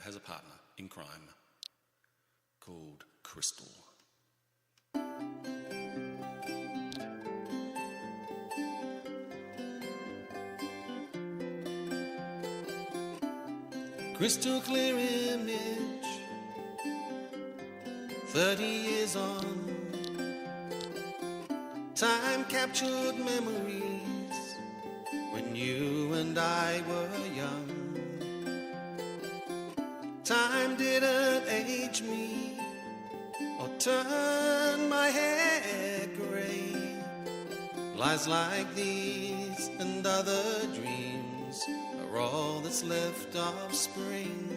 has a partner in crime called Crystal. Crystal clear image, 30 years on, time captured memories when you and I were young. Time didn't age me or turn my hair grey. Lies like these and other dreams are all that's left of spring.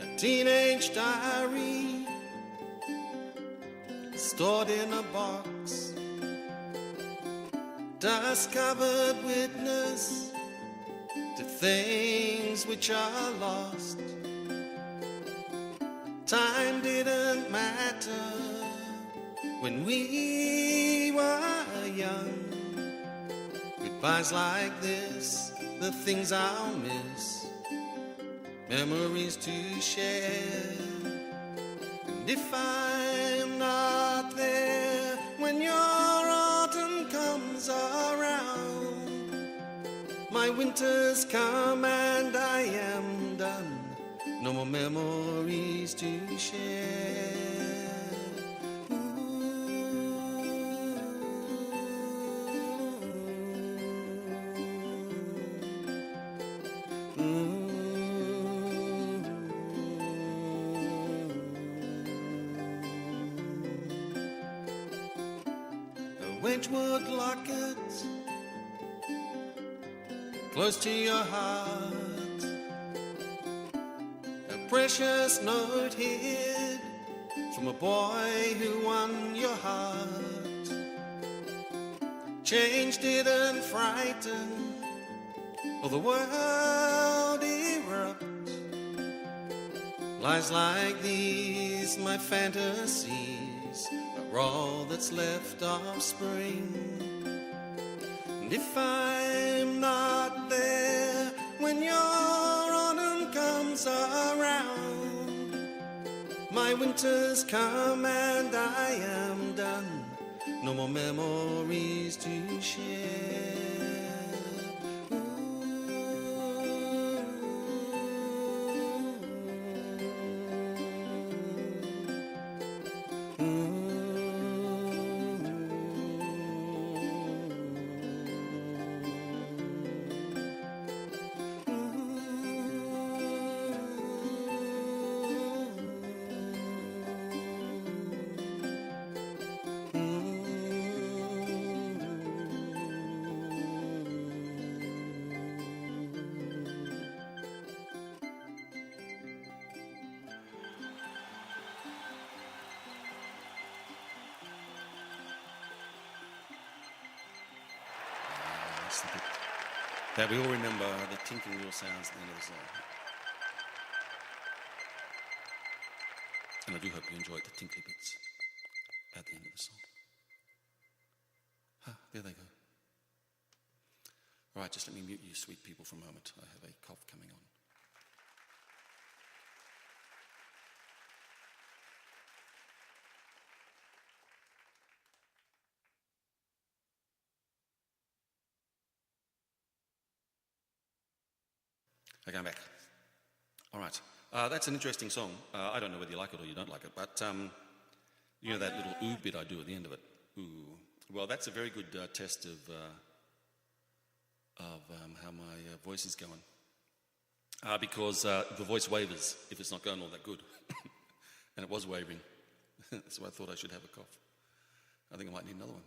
A teenage diary stored in a box, dust-covered witness to things which are lost. Time didn't matter when we were young. Goodbyes like this, the things I'll miss, memories to share. And if I'm not there when your autumn comes around, my winter's come and I am done. No more memories to share. Wedgwood locket close to your heart, a precious note hid from a boy who won your heart. Change didn't frighten or the world erupt. Lies like these, my fantasies, are all that's left of spring. And if I'm not there when your autumn comes around, my winter's come and I am done. No more memories to share. That we all remember the tinkling little sounds at the end of the song. And I do hope you enjoyed the tinkly bits at the end of the song. There they go. All right, just let me mute you sweet people for a moment. I have a cough coming on. Okay, I'm back. All right. That's an interesting song. I don't know whether you like it or you don't like it, but you know that little ooh bit I do at the end of it? Ooh. Well, that's a very good test of how my voice is going. Because the voice wavers if it's not going all that good. And it was wavering. So I thought I should have a cough. I think I might need another one.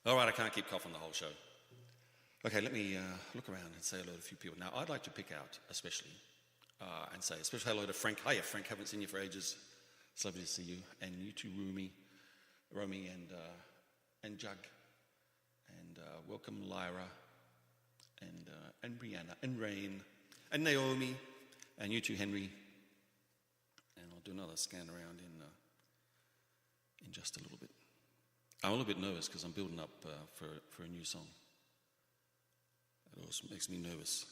All right, I can't keep coughing the whole show. Okay, let me look around and say hello to a few people. Now, I'd like to pick out, especially, and say a special hello to Frank. Hiya, Frank. Haven't seen you for ages. It's lovely to see you. And you too, Romy and Jug. And welcome, Lyra, and Brianna, and Rain, and Naomi, and you too, Henry. And I'll do another scan around in just a little bit. I'm a little bit nervous because I'm building up for a new song. course, makes me nervous.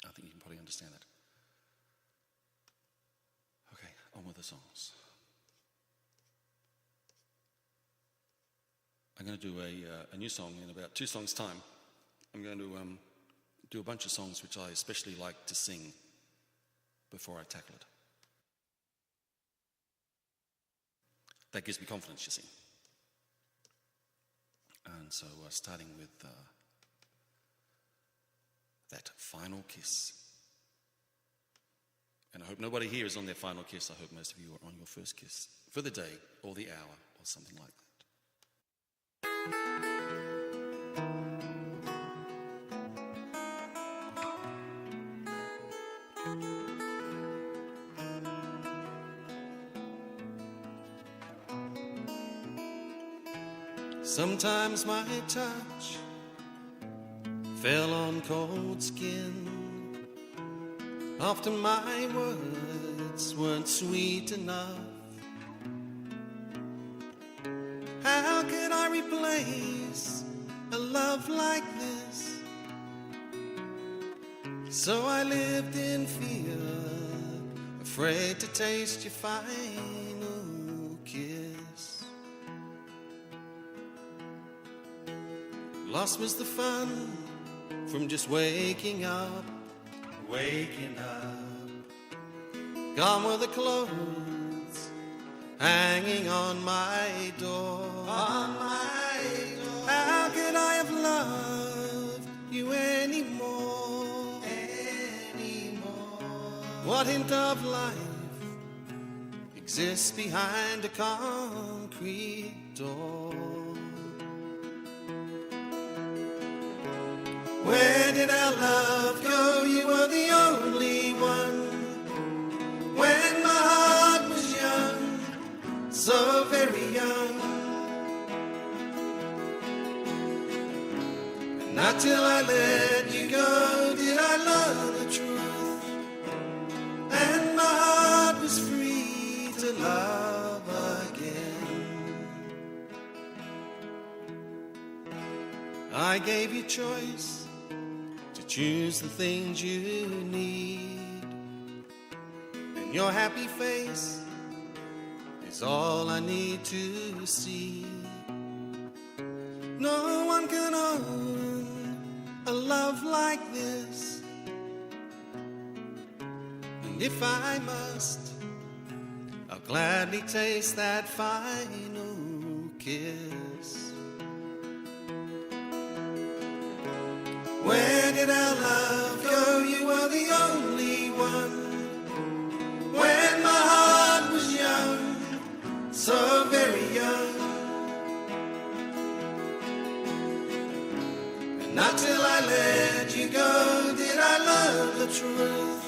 I think you can probably understand that. Okay, on with the songs. I'm going to do a new song in about 2 songs' time. I'm going to do a bunch of songs which I especially like to sing before I tackle it. That gives me confidence, you see. And so starting with that final kiss. And I hope nobody here is on their final kiss. I hope most of you are on your first kiss for the day or the hour or something like that. Sometimes my touch fell on cold skin after my words weren't sweet enough. How could I replace a love like this? So I lived in fear, afraid to taste your final kiss. Lost was the fun from just waking up. Gone were the clothes hanging on my door. How could I have loved you anymore? What hint of life exists behind a concrete door? Where did our love go? You were the only one. When my heart was young, so very young. And not till I let you go did I learn the truth. And my heart was free to love again. I gave you choice to choose the things you need, and your happy face is all I need to see. No one can own a love like this, and if I must, I'll gladly taste that final kiss. Where did our love go? You were the only one. When my heart was young, so very young. And not till I let you go did I learn the truth.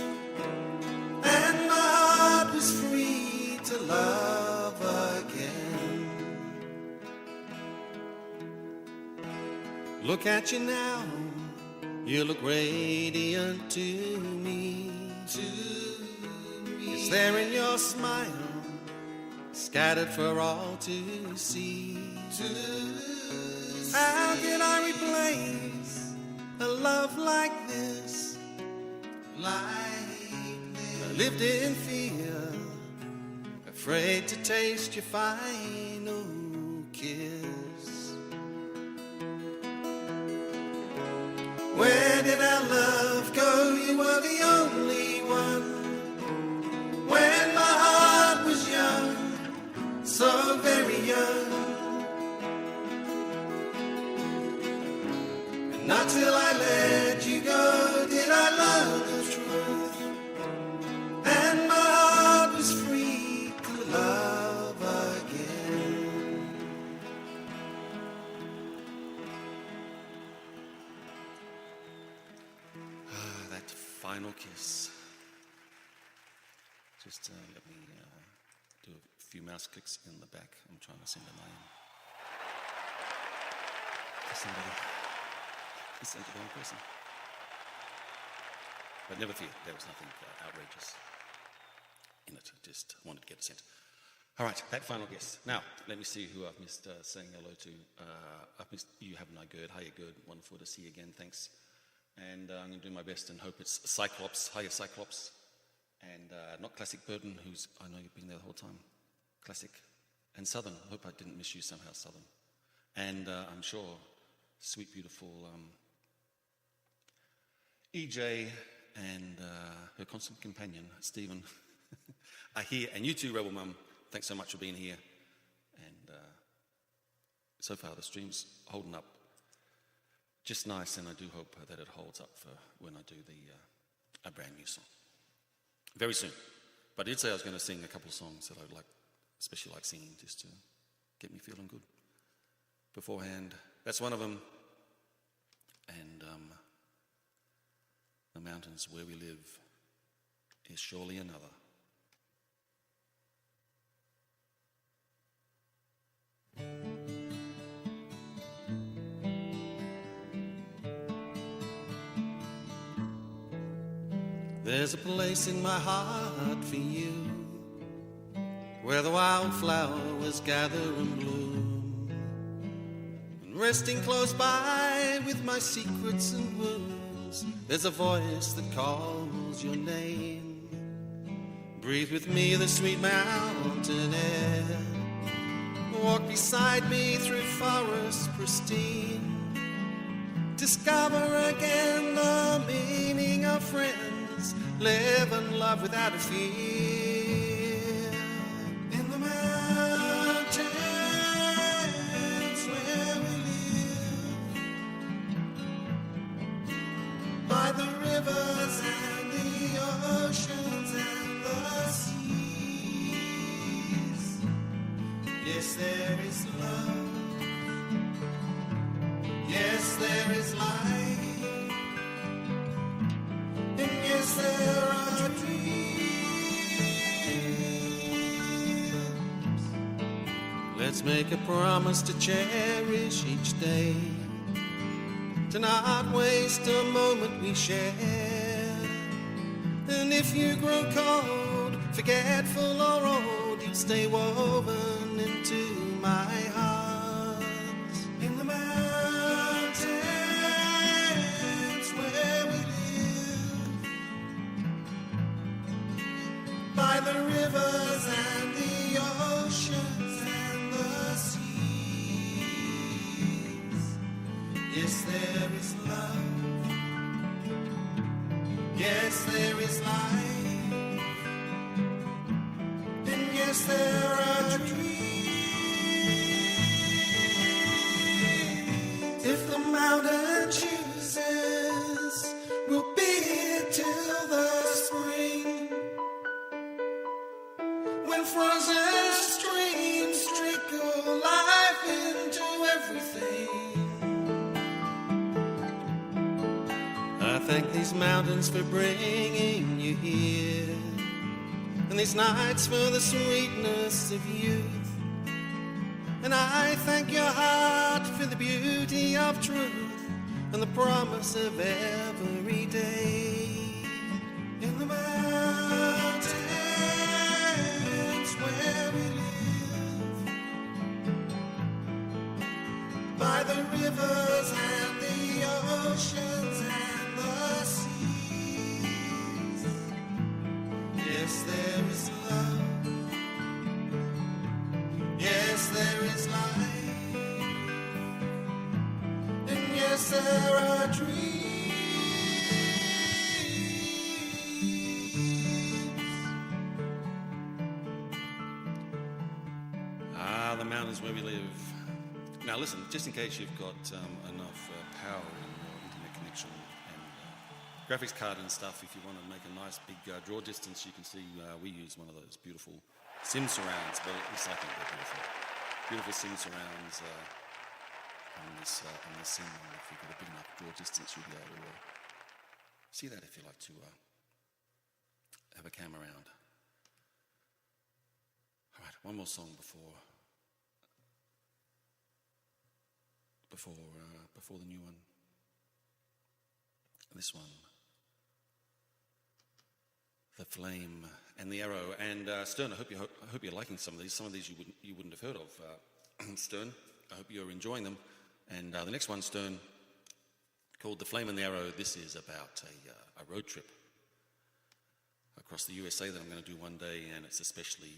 And my heart was free to love again. Look at you now. You look radiant to me. It's there in your smile, scattered for all to see. How can I replace a love like this? I lived in fear, afraid to taste your final kiss. Where did our love go? You were the only one. When my heart was young, so very young. And not till I let you go did I learn the truth. And my heart was free to love again. That final kiss. Just let me do a few mouse clicks in the back. I'm trying to send a name to somebody. I sent the wrong person. But never fear, there was nothing outrageous in it. Just wanted to get it sent. All right, that final guess. Now, let me see who I've missed saying hello to. I've missed you, haven't I? Good. Hiya, good. Wonderful to see you again. Thanks. And I'm going to do my best and hope it's Cyclops. Hiya, Cyclops. And not Classic Burton, who's, I know you've been there the whole time. Classic. And Southern. I hope I didn't miss you somehow, Southern. And I'm sure sweet, beautiful EJ and her constant companion, Stephen, are here. And you too, Rebel Mum. Thanks so much for being here. And so far the stream's holding up just nice, and I do hope that it holds up for when I do a brand new song. Very soon. But I did say I was going to sing a couple of songs that I'd like, especially like singing, just to get me feeling good. Beforehand, that's one of them. And the mountains where we live is surely another. There's a place in my heart for you, where the wildflowers gather and bloom, and resting close by with my secrets and wounds, there's a voice that calls your name. Breathe with me the sweet mountain air, walk beside me through forests pristine, discover again the meaning of friends, live and love without a fear. In the mountains where we live, by the rivers and the oceans and the seas, yes, there is love, yes, there is life, and yes, there are dreams. Let's make a promise to cherish each day, to not waste a moment we share. And if you grow cold, forgetful or old, you'll stay woven into my heart. In the mountains where we live, by the rivers and the oceans and the seas, yes, there is love, yes, there is life, and yes, there are dreams. If the mountain chooses, we'll be here till the spring, when frozen streams trickle life into everything. I thank these mountains for bringing you here, and these nights for the sweetness of youth. And I thank your heart for the beauty of truth and the promise of every day. In the mountains where we live, by the rivers and the oceans and the seas, yes, there is love, yes, there is life, and yes, there are dreams. The mountains where we live. Now listen, just in case you've got enough power in your internet connection and graphics card and stuff, if you want to make a nice big draw distance, you can see we use one of those beautiful sim surrounds, but at least I think they're beautiful. Beautiful sim surrounds on this sim, and if you've got a big enough draw distance, you'll be able to see that if you like to have a cam around. All right, one more song before the new one. This one The Flame and the Arrow. And Stern, I hope you're liking some of these. Some of these you wouldn't have heard of, Stern. I hope you're enjoying them. And the next one, Stern, called The Flame and the Arrow. This is about a road trip across the USA that I'm going to do one day, and it's especially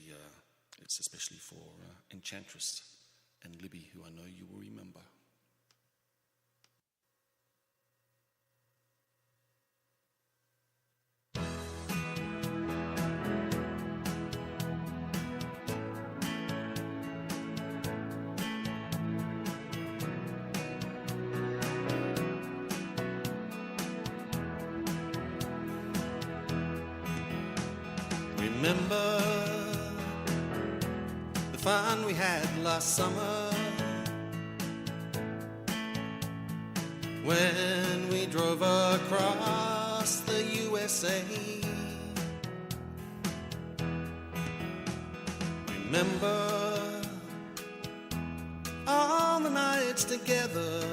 for Enchantress and Libby, who I know you will remember. Remember the fun we had last summer when we drove across the USA. Remember all the nights together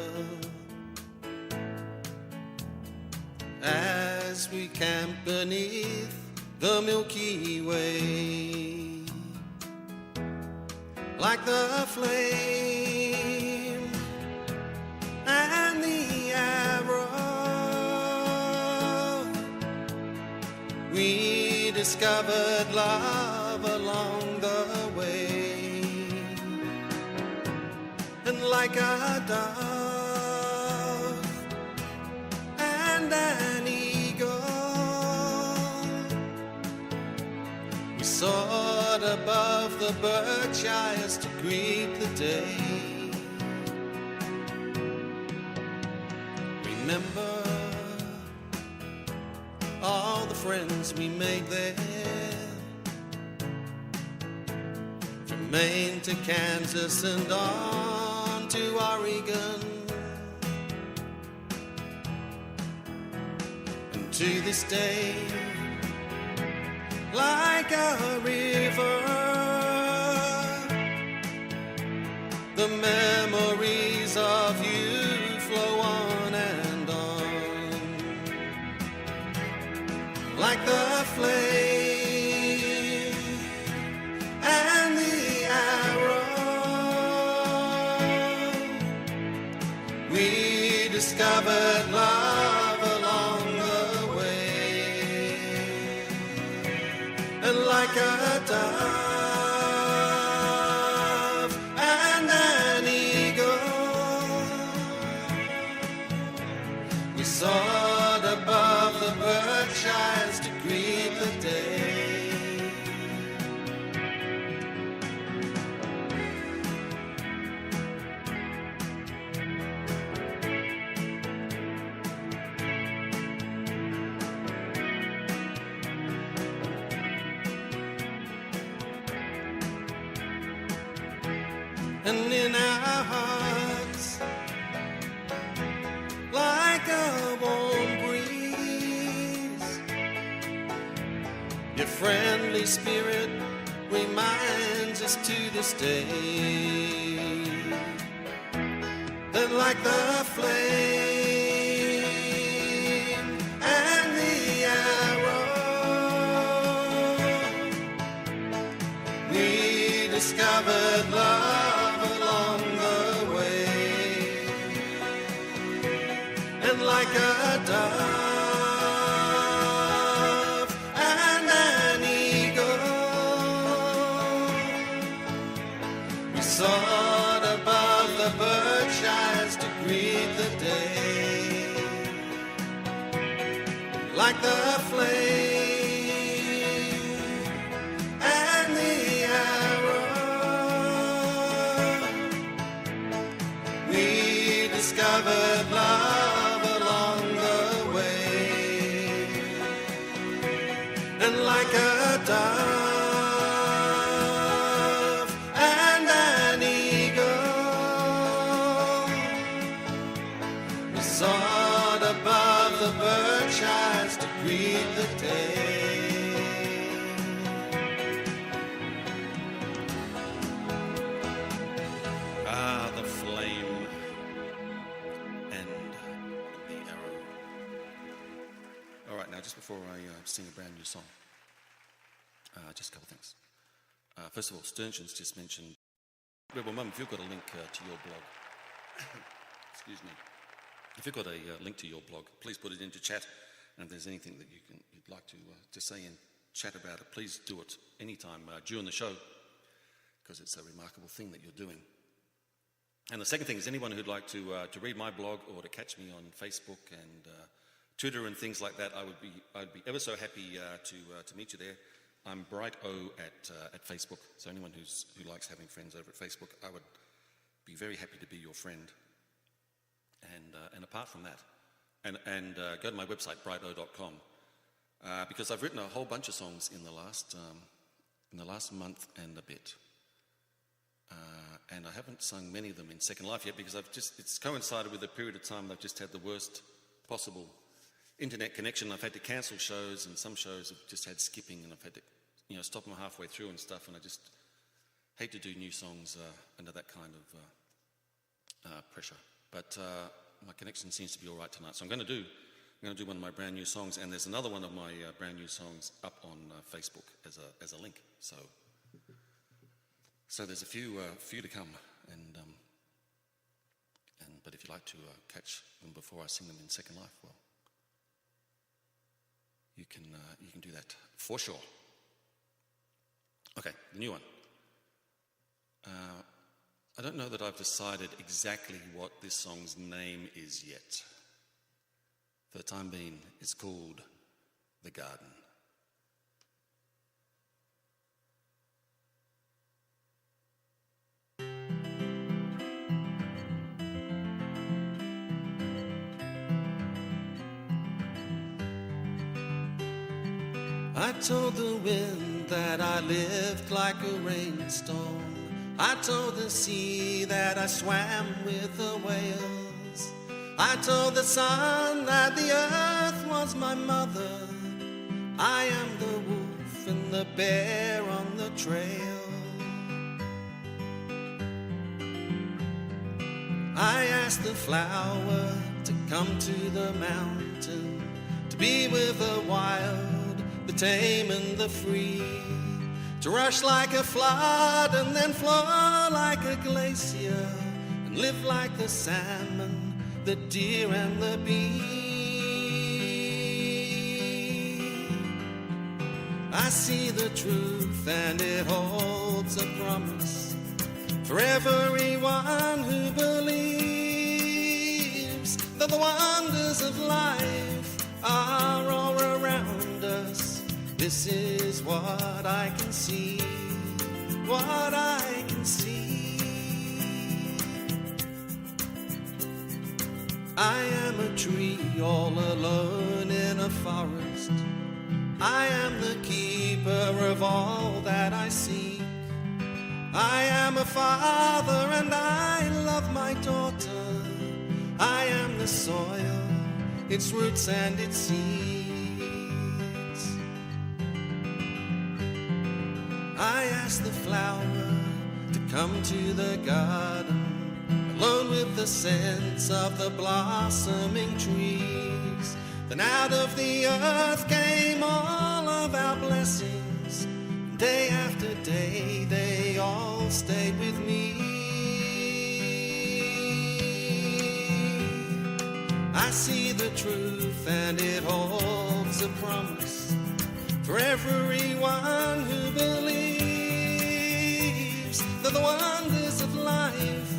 as we camped beneath the Milky Way, like the flame and the arrow. We discovered love along the way, and like a dove and an eagle, we soared above the Berkshires to greet the day. Remember all the friends we made there, from Maine to Kansas and on to Oregon. And to this day, like a river, the memories of you flow on and on, like the flame and the arrow. We discovered love along the way, and like a dove and an eagle, we soared above the Berkshires to greet the day. And in our hearts, like a warm breeze, your friendly spirit reminds us to this day that like the flame and the arrow, we discovered love along the way, and like a dove and an eagle, we soared above the Berkshires to greet the day, like the flame and the arrow. We discovered love along the way, and like a dove and an eagle, we soared above the Berkshires to greet the day. The flame and the arrow. All right, now just before I sing a brand new song, Just a couple of things. First of all, Sturgeon's just mentioned, Rebel Mum, if you've got a link to your blog, excuse me, if you've got a link to your blog, please put it into chat. And if there's anything that you'd like to say and chat about it, please do it anytime during the show, because it's a remarkable thing that you're doing. And the second thing is, anyone who'd like to read my blog or to catch me on Facebook and Twitter and things like that, I'd be ever so happy to meet you there. I'm Bright-O at Facebook, so anyone who likes having friends over at Facebook, I would be very happy to be your friend. And apart from that, and go to my website, brighto.com, because I've written a whole bunch of songs in the last month and a bit. And I haven't sung many of them in Second Life yet, because it's coincided with a period of time that I've just had the worst possible internet connection. I've had to cancel shows, and some shows have just had skipping, and I've had to stop them halfway through and stuff, and I just hate to do new songs under that kind of pressure. But my connection seems to be all right tonight, so I'm going to do one of my brand new songs, and there's another one of my brand new songs up on Facebook as a link. So there's a few to come, but if you'd like to catch them before I sing them in Second Life, well, you can do that for sure. Okay, the new one. I don't know that I've decided exactly what this song's name is yet. For the time being, it's called The Garden. I told the wind that I lived like a rainstorm. I told the sea that I swam with the whales. I told the sun that the earth was my mother. I am the wolf and the bear on the trail. I asked the flower to come to the mountain, to be with the wild, the tame and the free, to rush like a flood and then flow like a glacier, and live like the salmon, the deer and the bee. I see the truth and it holds a promise for everyone who believes that the wonders of life are all around us. This is what I can see, what I can see. I am a tree all alone in a forest. I am the keeper of all that I seek. I am a father and I love my daughter. I am the soil, its roots and its seeds. I asked the flower to come to the garden, alone with the scents of the blossoming trees. Then out of the earth came all of our blessings. Day after day they all stayed with me. I see the truth and it holds a promise for everyone who believes that the wonders of life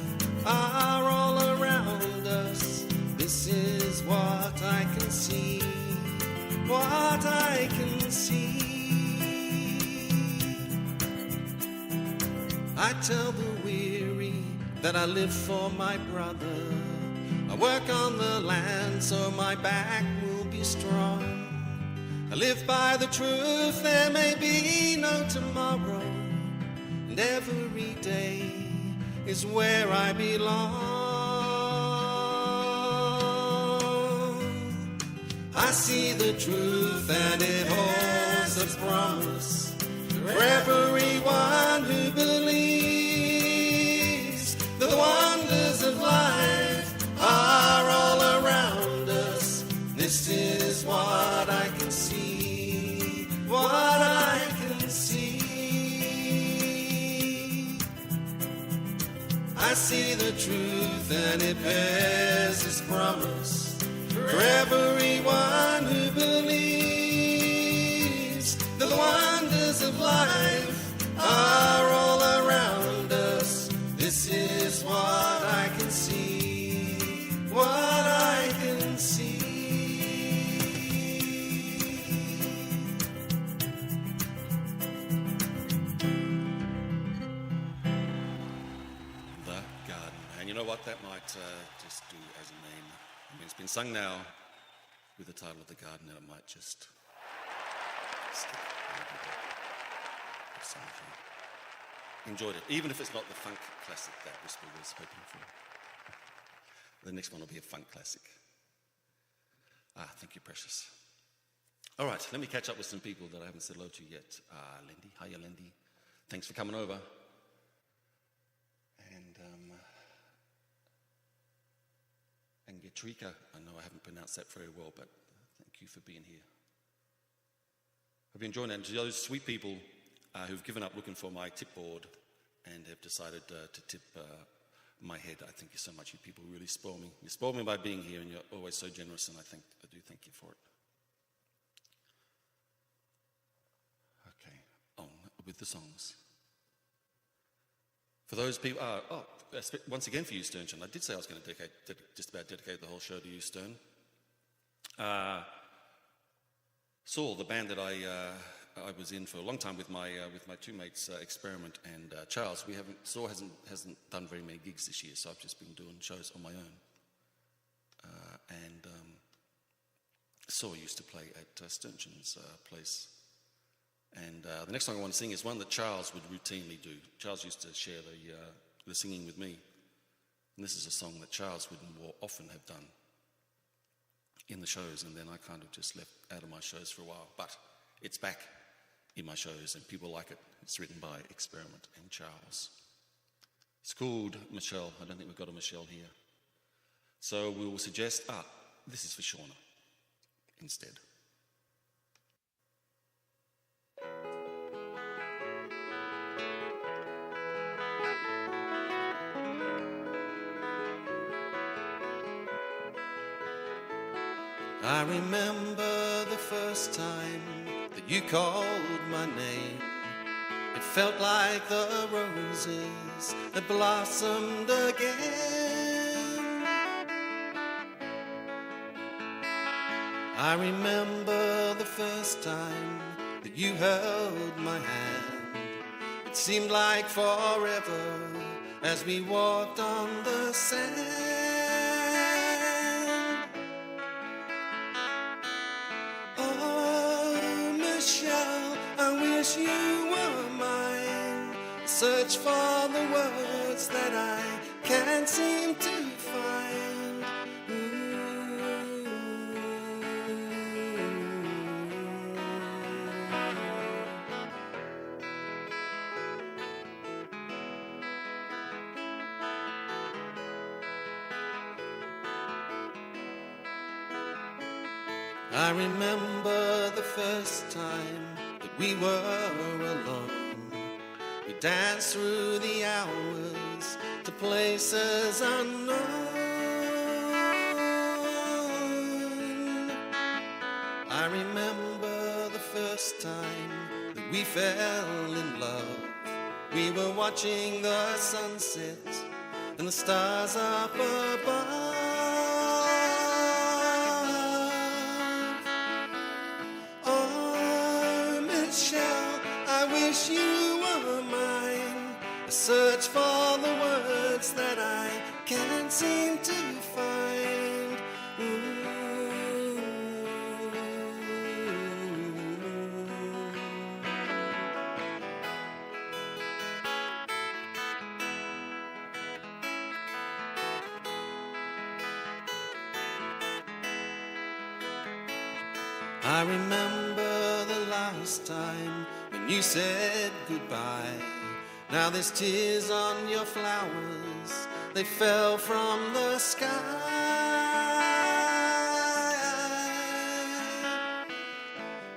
are all around us. This is what I can see, what I can see. I tell the weary that I live for my brother. I work on the land so my back will be strong. I live by the truth, there may be no tomorrow, and every day is where I belong. I see the truth and it holds a promise for everyone who believes that the wonders of life are all around us. This is what I can see, what I can see. see the truth, and it bears His promise for everyone who believes that the wonders of life are all around us. This is what I can see, what I can see. The Garden. And you know what? That might just do as a name. I mean, it's been sung now with the title of The Garden, and it might just stick. Enjoyed it, even if it's not the funk classic that Whisper was hoping for. The next one will be a funk classic. Thank you, precious. All right, let me catch up with some people that I haven't said hello to yet. Lindy, hiya, Lindy. Thanks for coming over. And Getrika, I know I haven't pronounced that very well, but thank you for being here. I've been enjoying that. And to those sweet people who've given up looking for my tip board and have decided to tip my head, I thank you so much. You people really spoil me. You spoil me by being here, and you're always so generous, and I do thank you for it. Okay, on with the songs. For those people, once again for you, Sternchen. I did say I was going to just about dedicate the whole show to you, Stern. Saul, the band that I was in for a long time with my two mates, Experiment and Charles. Saul hasn't done very many gigs this year, so I've just been doing shows on my own. Saul used to play at Sternchen's place. And the next song I want to sing is one that Charles would routinely do. Charles used to share the singing with me. And this is a song that Charles would more often have done in the shows, and then I kind of just left out of my shows for a while. But it's back in my shows, and people like it. It's written by Experiment and Charles. It's called Michelle. I don't think we've got a Michelle here. So we will suggest, this is for Shauna instead. I remember the first time that you called my name. It felt like the roses had blossomed again. I remember the first time that you held my hand. It seemed like forever as we walked on the sand. You were mine. Search for the words that I can't seem to find. I remember the first time we were alone. We danced through the hours to places unknown. I remember the first time that we fell in love. We were watching the sunset and the stars up above. I wish you were mine. I search for the words that I can't seem to find. I remember the last time when you said goodbye. Now there's tears on your flowers, they fell from the sky.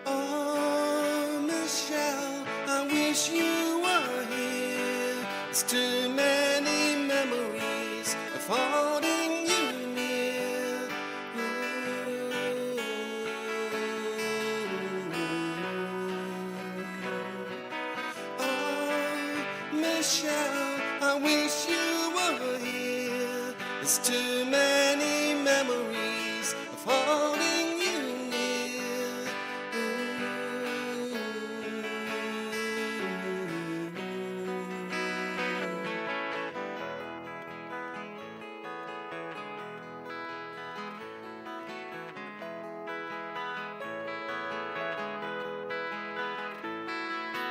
Oh, Michelle, I wish you were here. There's too many memories I wish you were here. There's too many memories of holding you near.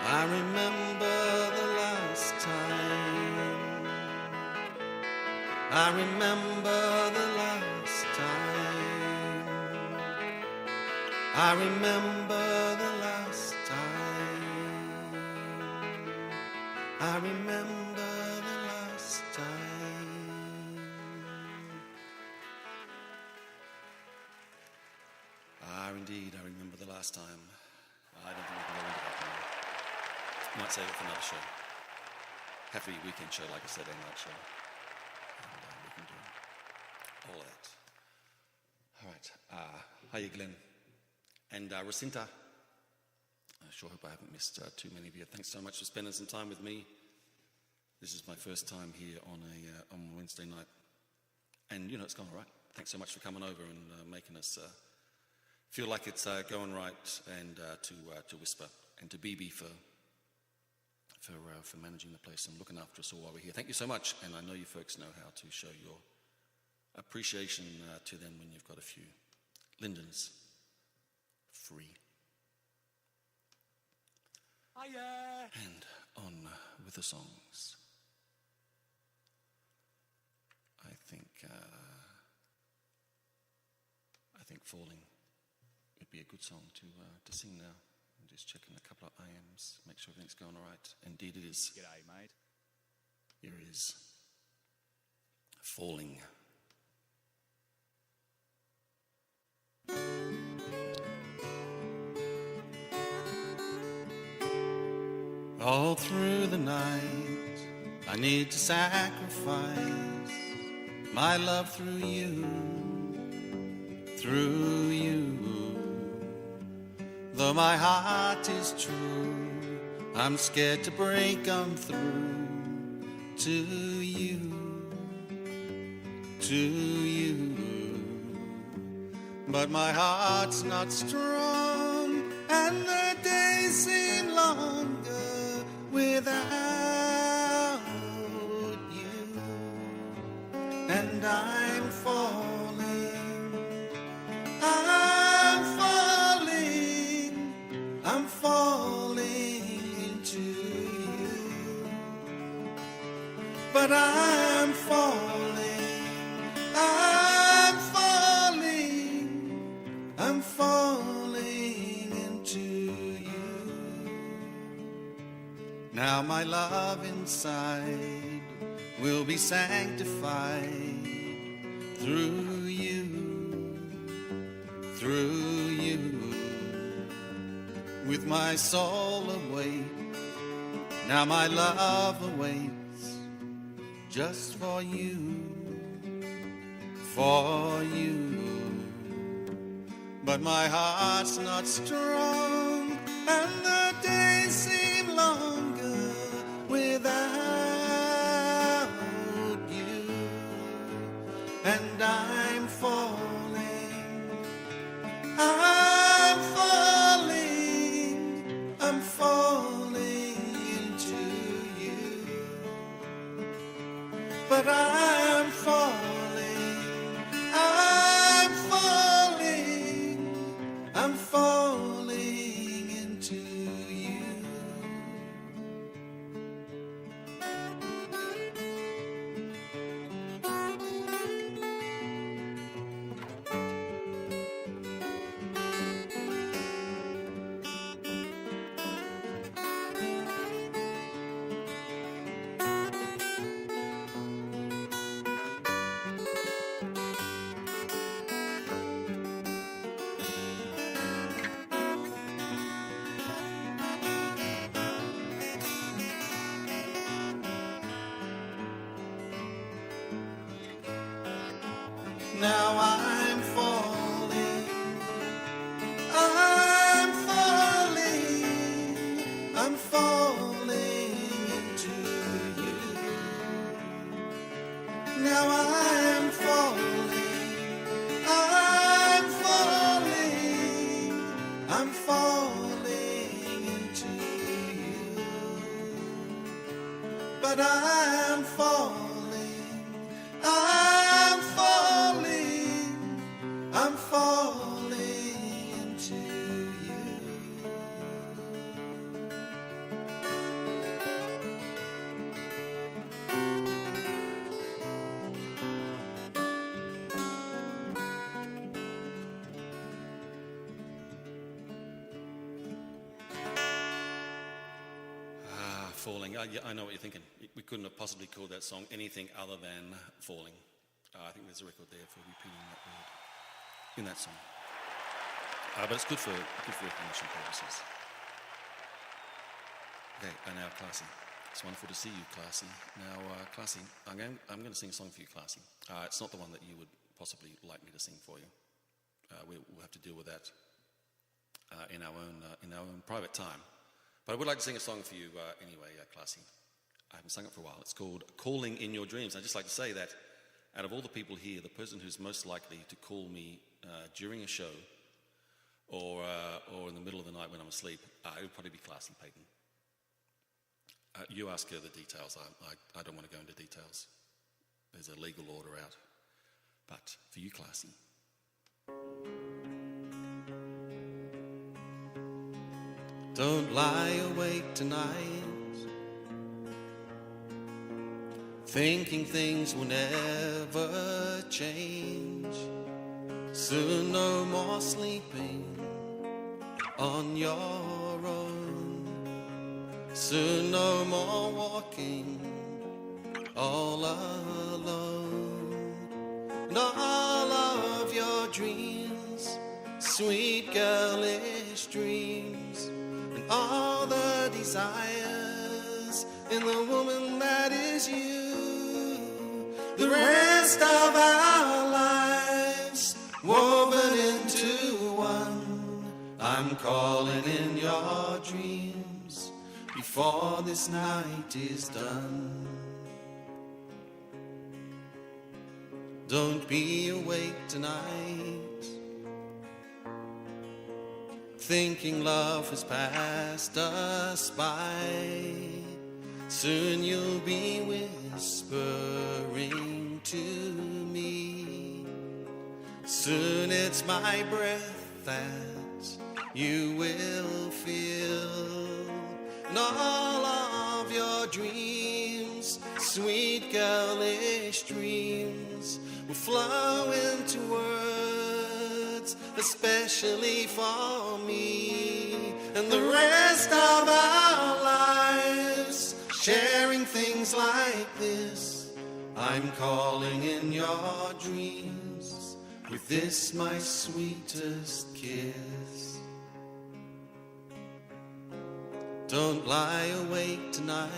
I remember the last time. I remember the last time. I remember the last time. I remember the last time. Indeed, I remember the last time. I don't think we can go into that now. Might save it for another show. Have to be a weekend show, like I said, a night show. And we can do all of that. All right. Hiya, Glenn. And Racinta. I sure hope I haven't missed too many of you. Thanks so much for spending some time with me. This is my first time here on Wednesday night. And, you know, it's gone all right. Thanks so much for coming over and making us feel like it's going right, and to Whisper, and to BB for managing the place and looking after us all while we're here. Thank you so much, and I know you folks know how to show your appreciation to them when you've got a few lindens free. Hiya! And on with the songs. I think Falling would be a good song to sing now. I'm just checking a couple of IMs, make sure everything's going all right. Indeed it is. G'day, mate. Here it is. Falling. All through the night, I need to sacrifice my love through you. Through you, though my heart is true, I'm scared to break on through to you, but my heart's not strong, and the days seem longer without you, and I'm falling. I'm falling into you, but I'm falling into you. Now my love inside will be sanctified through you, with my soul awake. Now my love awaits just for you, but my heart's not strong, and the days seem longer without you, and I'm falling into you, but I'm falling into you. Now I'm falling into you, but I'm falling, I'm falling, I'm falling into you. Falling. I know what you're thinking. We couldn't have possibly called that song anything other than Falling. I think there's a record there for repeating that word in that song. But it's good for recognition purposes. Okay, and now Classy. It's wonderful to see you, Classy. Now, Classy, I'm going to sing a song for you, Classy. It's not the one that you would possibly like me to sing for you. We'll have to deal with that in our own private time. But I would like to sing a song for you anyway, Classy. I haven't sung it for a while. It's called Calling in Your Dreams. I'd just like to say that out of all the people here, the person who's most likely to call me during a show or in the middle of the night when I'm asleep, it would probably be Classy Payton. You ask her the details. I don't want to go into details. There's a legal order out. But for you, Classy. Don't lie awake tonight, thinking things will never change. Soon no more sleeping on your own. Soon no more walking all alone. And all of your dreams, sweet girlish dreams, and all the desires in the woman that is you. The rest of our lives woven into one. I'm calling in your dreams before this night is done. Don't be awake tonight, thinking love has passed us by. Soon you'll be whispering to me. Soon it's my breath that you will feel. And all of your dreams, sweet girlish dreams, will flow into words especially for me. And the rest of our lives, sharing things like this, I'm calling in your dreams with this my sweetest kiss. Don't lie awake tonight,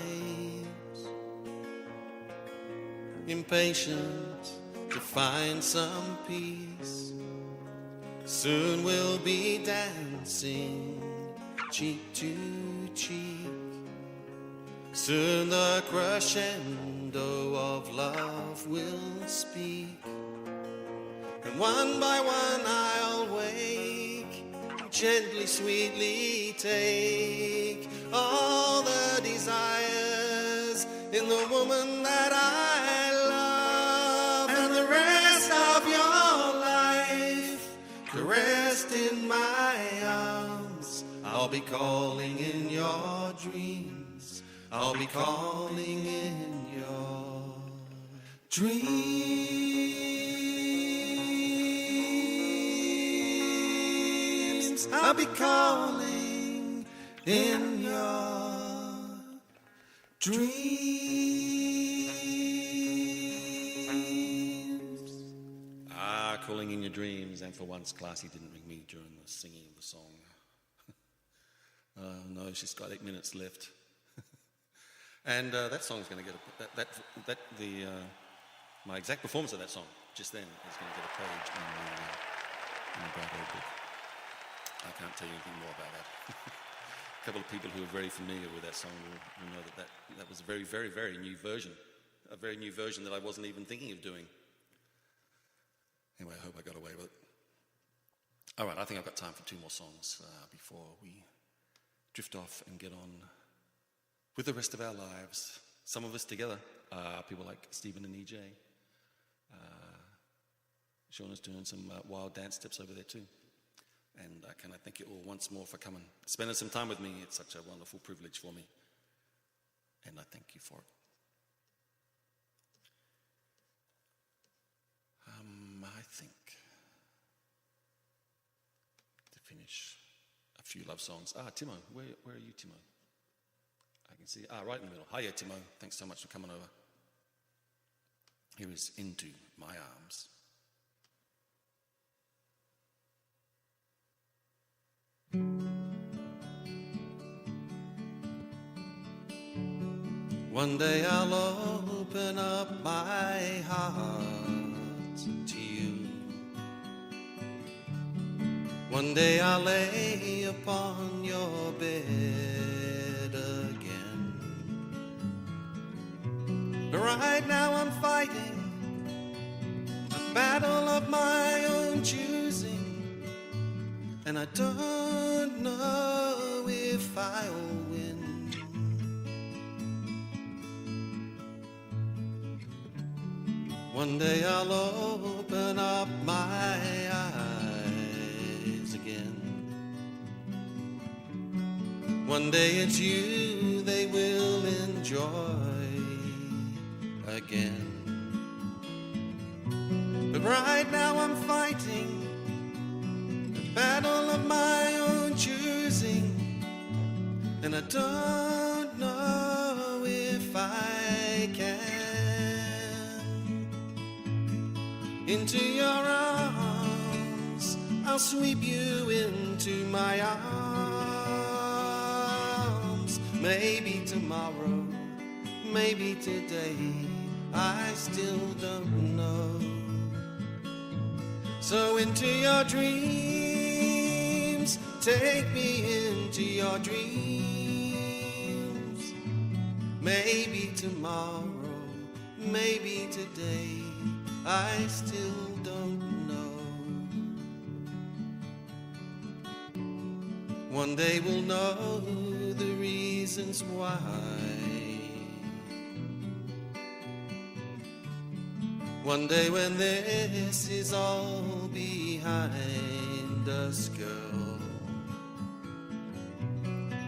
impatient to find some peace. Soon we'll be dancing cheek to cheek. Soon the crescendo of love will speak. And one by one I'll wake, gently, sweetly take all the desires in the woman that I love. And the rest of your life, caressed in my arms, I'll be calling in your dreams. I'll be calling in your dreams. I'll be calling in your dreams. Calling in your dreams, and for once Classy didn't ring me during the singing of the song. No, she's got 8 minutes left. And that song's going to get my exact performance of that song just then is going to get a page in the Bright Old Book. I can't tell you anything more about that. A couple of people who are very familiar with that song will know that was a very, very, very new version. A very new version that I wasn't even thinking of doing. Anyway, I hope I got away with it. All right, I think I've got time for 2 more songs before we drift off and get on with the rest of our lives. some of us together. People like Stephen and EJ. Shauna's doing some wild dance steps over there too. And can I thank you all once more for coming, spending some time with me. It's such a wonderful privilege for me. And I thank you for it. I think to finish a few love songs. Timo, where are you, Timo? I can see, right in the middle. Hiya, Timo. Thanks so much for coming over. Here is Into My Arms. One day I'll open up my heart to you. One day I'll lay upon your bed again. But right now I'm fighting a battle of my own choosing, and I don't know if I'll win. One day I'll open up my eyes again. One day it's you they will enjoy again. But right now I'm fighting the battle of my own choosing, and I don't know if I can. Into your arms, I'll sweep you into my arms. Maybe tomorrow, maybe today, I still don't know. So into your dreams, take me into your dreams. Maybe tomorrow, maybe today, I still don't know. One day we'll know the reasons why. One day when this is all behind us, girl.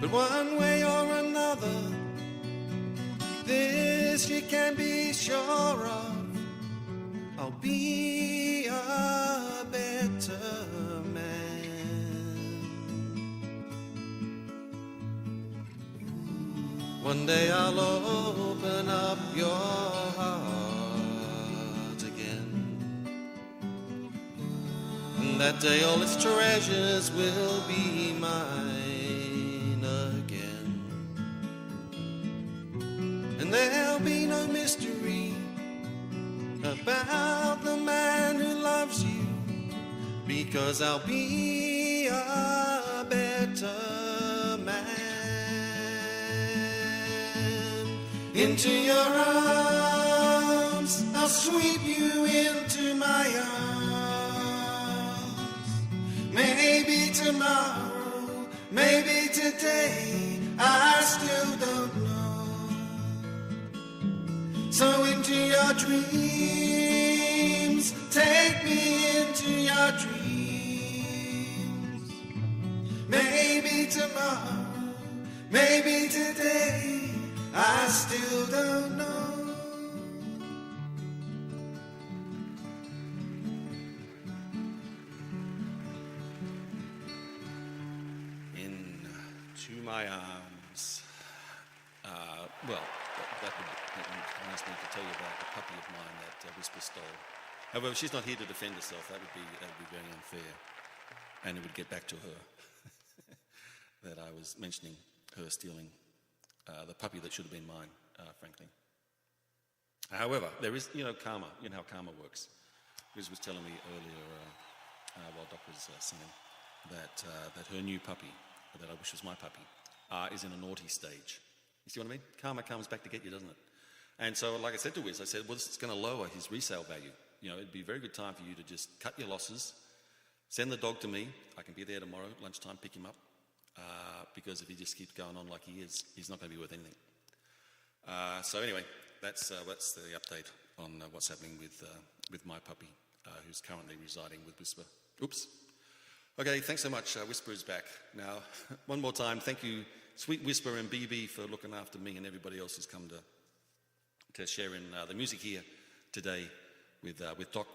But one way or another, this you can be sure of, I'll be a better man. One day I'll open up your heart again, and that day all its treasures will be mine again. And there'll be no mystery about the man who loves you, because I'll be a better man. Into your arms, I'll sweep you into my arms. Maybe tomorrow, maybe today, I still don't know. So into your dreams, take me into your dreams. Maybe tomorrow, maybe today, I still don't know. Into my arms. That reminds me to tell you about the puppy of mine that Whisper stole. However, she's not here to defend herself. That would be very unfair, and it would get back to her that I was mentioning her stealing the puppy that should have been mine, frankly. However, there is, karma. You know how karma works. Liz was telling me earlier while Doc was singing that her new puppy, that I wish was my puppy, is in a naughty stage. You see what I mean? Karma comes back to get you, doesn't it? And so, like I said to Wiz, I said, well, it's going to lower his resale value. It'd be a very good time for you to just cut your losses, send the dog to me. I can be there tomorrow, lunchtime, pick him up. Because if he just keeps going on like he is, he's not going to be worth anything. So anyway, that's the update on what's happening with my puppy, who's currently residing with Whisper. Oops. Okay, thanks so much. Whisper is back. Now, one more time, thank you, Sweet Whisper and BB, for looking after me and everybody else who's come to share in the music here today with Doc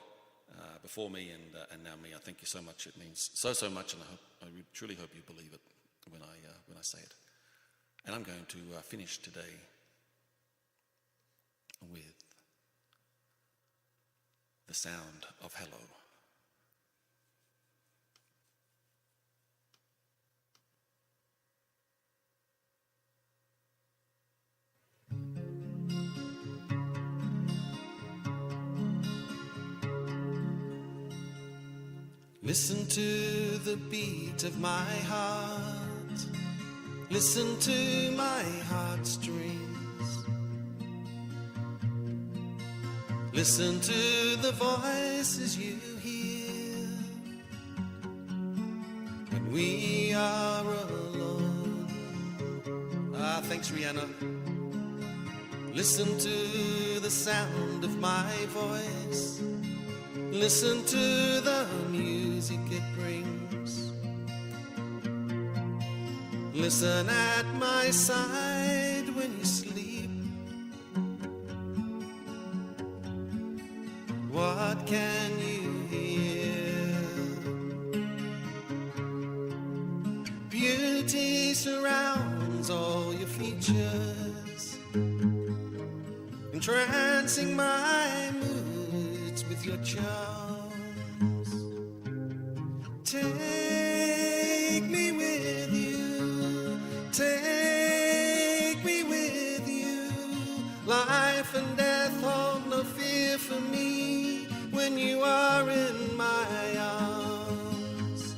before me and now me. I thank you so much. It means so much, and I truly hope you believe it when I say it. And I'm going to finish today with the sound of hello. Listen to the beat of my heart. Listen to my heartstrings. Listen to the voices you hear when we are alone. Thanks, Rihanna. Listen to the sound of my voice. Listen to the music it brings. Listen at my side when you sleep. What can you hear? Beauty surrounds all your features, entrancing my moods with your charms. Take me with you, take me with you. Life and death hold no fear for me when you are in my arms.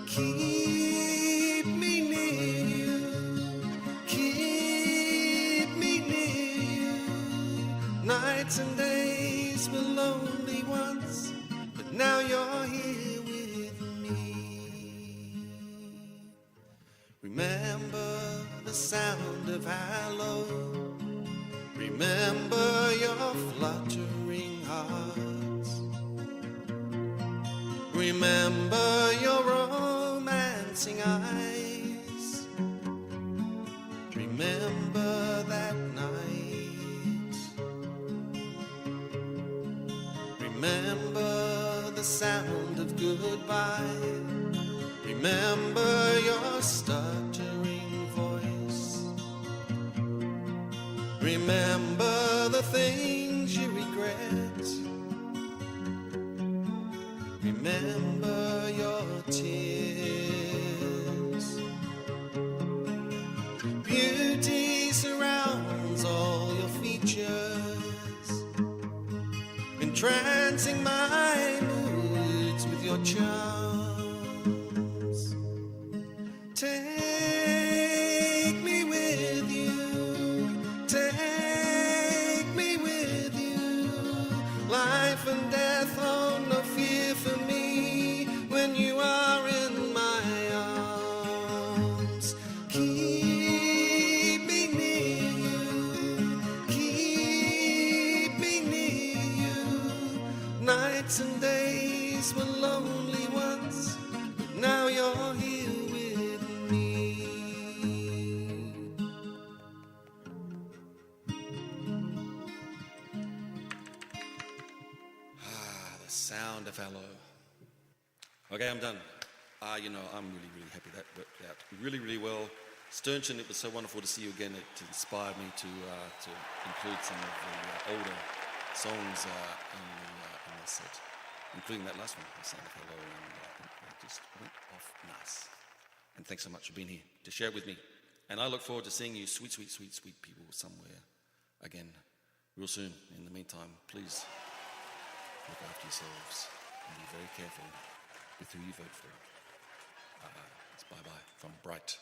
Keep me near you, keep me near you. Nights and days were lonely once, but now you're here with me. Remember the sound of hello. Remember your fluttering hearts. Remember your romancing eyes. Remember that night. Remember the sound of goodbye. Remember your stuttering voice. Remember the things you regret. Remember your tears. Beauty surrounds all your features, entrancing my moods with your charms. Take me with you, take me with you. Life and death hold no fear for me when you are in my arms. Keep me near you, keep me near you. Nights and days were lonely once, but now you're here with me. The sound of hello. Okay, I'm done. I'm really happy that worked out really well. Sternchen, it was so wonderful to see you again. It inspired me to include some of the older songs in the set, including that last one, the sound of hello, and I think that just went off nice. And thanks so much for being here to share it with me. And I look forward to seeing you sweet people somewhere again real soon. In the meantime, please look after yourselves and be very careful with who you vote for. It's bye-bye from Bright.